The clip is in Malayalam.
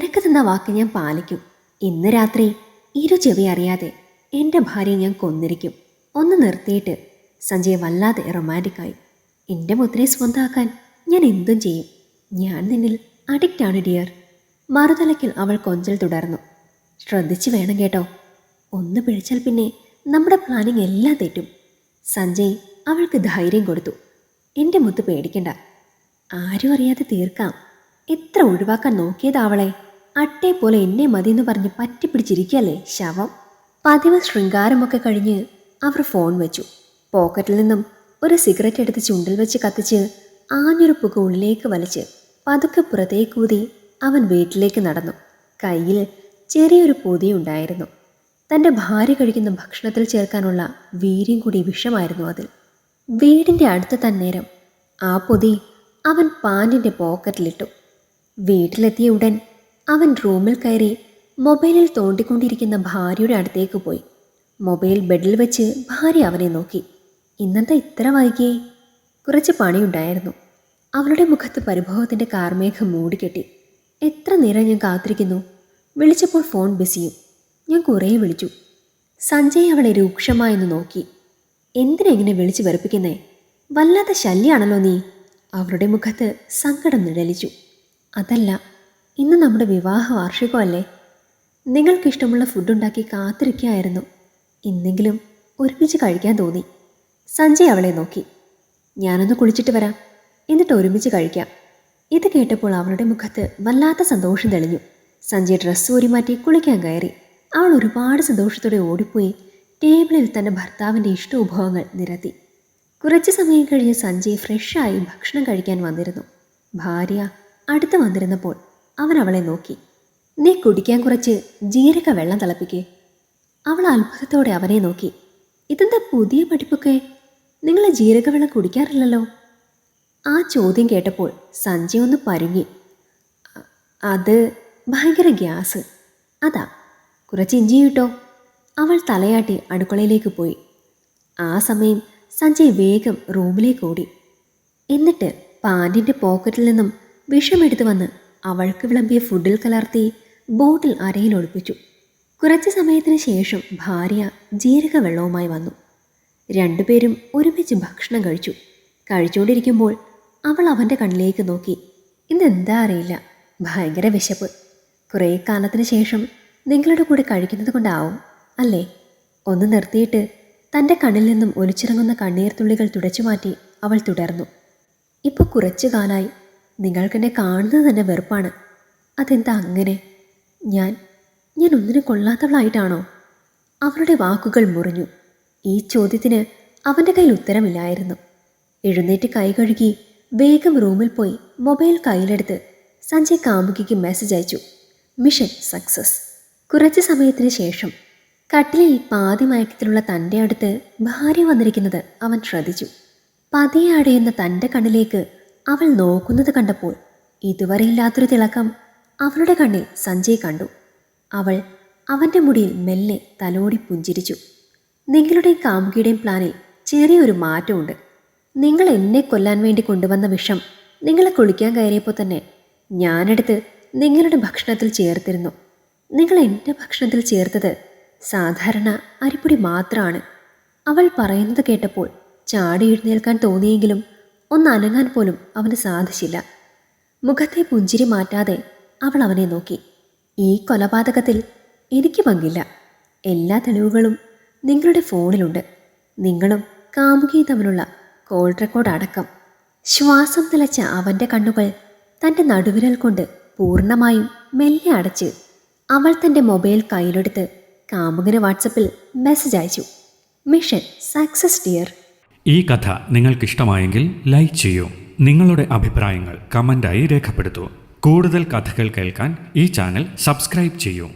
നിനക്ക് തന്ന വാക്ക് ഞാൻ പാലിക്കും. ഇന്ന് രാത്രി ഇരു ചെവി അറിയാതെ എൻ്റെ ഭാര്യയെ ഞാൻ കൊന്നിരിക്കും. ഒന്ന് നിർത്തിയിട്ട്. സഞ്ജയ് വല്ലാതെ റൊമാൻറ്റിക്കായി. എൻ്റെ മുദ്രയെ സ്വന്തമാക്കാൻ ഞാൻ എന്തും ചെയ്യും. ഞാൻ നിന്നിൽ അഡിക്റ്റാണ് ഡിയർ. മറുതലയ്ക്കിൽ അവൾ കൊഞ്ചൽ തുടർന്നു. ശ്രദ്ധിച്ചു വേണം കേട്ടോ. ഒന്ന് പിഴച്ചാൽ പിന്നെ നമ്മുടെ പ്ലാനിങ് എല്ലാം തെറ്റും. സഞ്ജയ് അവൾക്ക് ധൈര്യം കൊടുത്തു. എൻ്റെ മുത്ത് പേടിക്കണ്ട, ആരും അറിയാതെ തീർക്കാം. എത്ര ഒഴിവാക്കാൻ നോക്കിയതാവളെ. അട്ടേ പോലെ എന്നെ മതിയെന്ന് പറഞ്ഞ് പറ്റിപ്പിടിച്ചിരിക്കല്ലേ ശവം. പതിവ് ശൃംഗാരമൊക്കെ കഴിഞ്ഞ് അവർ ഫോൺ വെച്ചു. പോക്കറ്റിൽ നിന്നും ഒരു സിഗരറ്റ് എടുത്ത് ചുണ്ടിൽ വെച്ച് കത്തിച്ച് ആഞ്ഞൊരു പുക ഉള്ളിലേക്ക് വലിച്ച് പതുക്കെ പുറത്തേക്കൂതി അവൻ വീട്ടിലേക്ക് നടന്നു. കയ്യിൽ ചെറിയൊരു പൊതിയുണ്ടായിരുന്നു. തൻ്റെ ഭാര്യ കഴിക്കുന്ന ഭക്ഷണത്തിൽ ചേർക്കാനുള്ള വീര്യം കൂടി വിഷമായിരുന്നു അതിൽ. വീടിൻ്റെ അടുത്ത് തന്നേരം ആ പൊതി അവൻ പാൻറ്റിൻ്റെ പോക്കറ്റിലിട്ടു. വീട്ടിലെത്തിയ ഉടൻ അവൻ റൂമിൽ കയറി മൊബൈലിൽ തോണ്ടിക്കൊണ്ടിരിക്കുന്ന ഭാര്യയുടെ അടുത്തേക്ക് പോയി. മൊബൈൽ ബെഡിൽ വെച്ച് ഭാര്യ അവനെ നോക്കി. ഇന്നത്തെ ഇത്ര വൈകിയേ? കുറച്ച് പണിയുണ്ടായിരുന്നു. അവളുടെ മുഖത്ത് പരിഭവത്തിൻ്റെ കാർമേഘം മൂടിക്കെട്ടി. എത്ര നേരം ഞാൻ കാത്തിരിക്കുന്നു. വിളിച്ചപ്പോൾ ഫോൺ ബിസിയും. ഞാൻ കുറേ വിളിച്ചു. സഞ്ജയ് അവളെ രൂക്ഷമായെന്ന് നോക്കി. എന്തിനെങ്ങനെ വിളിച്ചു വെറുപ്പിക്കുന്നേ? വല്ലാത്ത ശല്യാണല്ലോ നീ. അവളുടെ മുഖത്ത് സങ്കടം നിഴലിച്ചു. അതല്ല, ഇന്ന് നമ്മുടെ വിവാഹ വാർഷികമല്ലേ. നിങ്ങൾക്കിഷ്ടമുള്ള ഫുഡുണ്ടാക്കി കാത്തിരിക്കുകയായിരുന്നു. ഇന്നെങ്കിലും ഒരുമിച്ച് കഴിക്കാൻ തോന്നി. സഞ്ജയ് അവളെ നോക്കി. ഞാനൊന്ന് കുളിച്ചിട്ട് വരാം, എന്നിട്ട് ഒരുമിച്ച് കഴിക്കാം. ഇത് കേട്ടപ്പോൾ അവളുടെ മുഖത്ത് വല്ലാത്ത സന്തോഷം തെളിഞ്ഞു. സഞ്ജയ് ഡ്രസ്സ് ഊരിമാറ്റി കുളിക്കാൻ കയറി. അവൾ ഒരുപാട് സന്തോഷത്തോടെ ഓടിപ്പോയി ടേബിളിൽ തൻ്റെ ഭർത്താവിൻ്റെ ഇഷ്ടവിഭവങ്ങൾ നിരത്തി. കുറച്ച് സമയം കഴിഞ്ഞ് സഞ്ജയ് ഫ്രഷായി ഭക്ഷണം കഴിക്കാൻ വന്നിരുന്നു. ഭാര്യ അടുത്ത് വന്നിരുന്നപ്പോൾ അവൻ അവളെ നോക്കി. നീ കുടിക്കാൻ കുറച്ച് ജീരക വെള്ളം തിളപ്പിക്കേ. അവൾ അത്ഭുതത്തോടെ അവനെ നോക്കി. ഇതെന്താ പുതിയ പഠിപ്പൊക്കെ? നിങ്ങൾ ജീരകവെള്ളം കുടിക്കാറില്ലല്ലോ. ആ ചോദ്യം കേട്ടപ്പോൾ സഞ്ജയ് ഒന്ന് പരുങ്ങി. അത് ഭയങ്കര ഗ്യാസ്, അതാ. കുറച്ച് ഇഞ്ചി കിട്ടോ. അവൾ തലയാട്ടി അടുക്കളയിലേക്ക് പോയി. ആ സമയം സഞ്ജയ് വേഗം റൂമിലേക്ക് ഓടി. എന്നിട്ട് പാൻറ്റിൻ്റെ പോക്കറ്റിൽ നിന്നും വിഷമെടുത്ത് വന്ന് അവൾക്ക് വിളമ്പിയ ഫുഡിൽ കലർത്തി ബോട്ടിൽ അരയിൽ ഒളിപ്പിച്ചു. കുറച്ച് സമയത്തിന് ശേഷം ഭാര്യ ജീരക വെള്ളവുമായി വന്നു. രണ്ടുപേരും ഒരുമിച്ച് ഭക്ഷണം കഴിച്ചു. കഴിച്ചുകൊണ്ടിരിക്കുമ്പോൾ അവൾ അവൻ്റെ കണ്ണിലേക്ക് നോക്കി. ഇന്നെന്താ അറിയില്ല, ഭയങ്കര വിശപ്പ്. കുറേ കാലത്തിന് ശേഷം നിങ്ങളുടെ കൂടെ കഴിക്കുന്നത് കൊണ്ടാവും അല്ലേ? ഒന്ന് നിർത്തിയിട്ട് തൻ്റെ കണ്ണിൽ നിന്നും ഒലിച്ചിറങ്ങുന്ന കണ്ണീർ തുള്ളികൾ തുടച്ചു മാറ്റി അവൾ തുടർന്നു. ഇപ്പോൾ കുറച്ചു കാലമായി നിങ്ങൾക്കെന്നെ കാണുന്നത് തന്നെ വെറുപ്പാണ്. അതെന്താ അങ്ങനെ? ഞാൻ ഒന്നിനും കൊള്ളാത്തവളായിട്ടാണോ? അവളുടെ വാക്കുകൾ മുറിഞ്ഞു. ഈ ചോദ്യത്തിന് അവൻ്റെ കയ്യിൽ ഉത്തരമില്ലായിരുന്നു. എഴുന്നേറ്റ് കൈ കഴുകി വേഗം റൂമിൽ പോയി മൊബൈൽ കയ്യിലെടുത്ത് സഞ്ജയ് കാമുകിക്ക് മെസ്സേജ് അയച്ചു. Mission success. കുറച്ച് സമയത്തിന് ശേഷം കട്ടിലിൽ പാതി മയക്കത്തിലുള്ള തൻ്റെ അടുത്ത് ഭാര്യ വന്നിരിക്കുന്നത് അവൻ ശ്രദ്ധിച്ചു. പതിയെ അടയുന്ന തൻ്റെ കണ്ണിലേക്ക് അവൾ നോക്കുന്നത് കണ്ടപ്പോൾ ഇതുവരെ ഇല്ലാത്തൊരു തിളക്കം അവളുടെ കണ്ണിൽ സഞ്ജയ് കണ്ടു. അവൾ അവൻ്റെ മുടിയിൽ മെല്ലെ തലോടി പുഞ്ചിരിച്ചു. നിങ്ങളുടെയും കാമുകിയുടെയും പ്ലാനിൽ ചെറിയൊരു മാറ്റമുണ്ട്. നിങ്ങൾ എന്നെ കൊല്ലാൻ വേണ്ടി കൊണ്ടുവന്ന വിഷം നിങ്ങളെ കുളിക്കാൻ കയറിയപ്പോൾ തന്നെ ഞാനെടുത്ത് നിങ്ങളുടെ ഭക്ഷണത്തിൽ ചേർത്തിരുന്നു. നിങ്ങൾ എൻ്റെ ഭക്ഷണത്തിൽ ചേർത്തത് സാധാരണ അരിപ്പൊടി മാത്രമാണ്. അവൾ പറയുന്നത് കേട്ടപ്പോൾ ചാടി എഴുന്നേൽക്കാൻ തോന്നിയെങ്കിലും ഒന്ന് അനങ്ങാൻ പോലും അവന് സാധിച്ചില്ല. മുഖത്തെ പുഞ്ചിരി മാറ്റാതെ അവൾ അവനെ നോക്കി. ഈ കൊലപാതകത്തിൽ എനിക്ക് പങ്കില്ല. എല്ലാ തെളിവുകളും നിങ്ങളുടെ ഫോണിലുണ്ട്. നിങ്ങളും കാമുകിയും തമ്മിലുള്ള കോൾ റെക്കോർഡ് അടക്കം. ശ്വാസം നിലച്ച അവൻ്റെ കണ്ണുകൾ തൻ്റെ നടുവിരൽ കൊണ്ട് പൂർണ്ണമായും മെല്ലെ അടച്ച് അവൾ തൻ്റെ മൊബൈൽ കയ്യിലെടുത്ത് കാമുകന് വാട്സപ്പിൽ മെസ്സേജ് അയച്ചു. Mission success dear. ഈ കഥ നിങ്ങൾക്കിഷ്ടമായെങ്കിൽ ലൈക്ക് ചെയ്യൂ. നിങ്ങളുടെ അഭിപ്രായങ്ങൾ കമൻ്റായി രേഖപ്പെടുത്തൂ. കൂടുതൽ കഥകൾ കേൾക്കാൻ ഈ ചാനൽ സബ്സ്ക്രൈബ് ചെയ്യൂ.